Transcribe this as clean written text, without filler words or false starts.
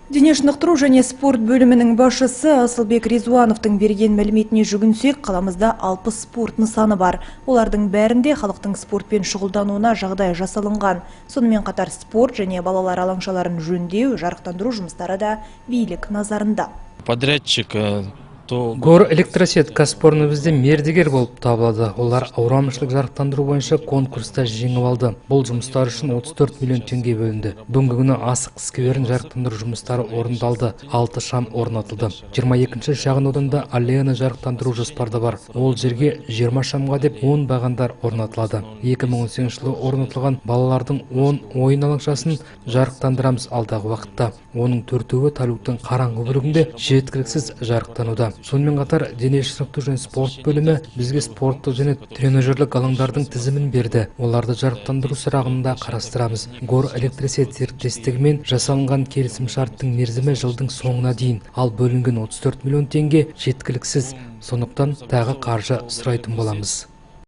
Дене шынықтыру және спорт бөлімінің басшысы Асылбек Резуановтың берген мәліметіне жүгінсек, қаламызда 60 спорт нысаны бар. Олардың бәрінде халықтың спортпен шұғылдануына жағдай жасалынған. Сонымен қатар спорт және балалар алаңшаларын жөндеу, жарықтандыру жұмыстары да билік назарында. Подрядчик Гор электросет кәсіпорны бізде мердігер болып табылады. Олар аурамшылық жарықтандыру бойынша конкурста жеңіп алды. Бұл жұмыстар үшін 34 миллион теңге бөлінді. Бүгінгі күні асық скверін жарықтандыру жұмыстары орындалды. 6 шам орнатылды. 22-ші шағын ауданда аллеяны жарықтандыру жоспарда бар. Ол жерге 20 шамға деп 10 бағандар орнатылады. 2018 жылы орнатылған балалардың 10 ойын алаңшасын жарықтандырамыз алдағы уақытта. Оның 4-і Талюктың қараңғы бөлігінде жеткіліксіз жарықтануда. Сонымен қатар дене шынықтыру және спорт бөлімі бізге спорттық және тренажерлік алаңдардың тізімін берді. Оларды жарықтандыру сұрағында қарастырамыз. Гор электросет серіктестігімен жасалынған келісім шарттың мерзімі жылдың соңына дейін, ал бөлінген 34 миллион теңге жеткіліксіз. Сондықтан тағы қаржы сұрайтын боламыз.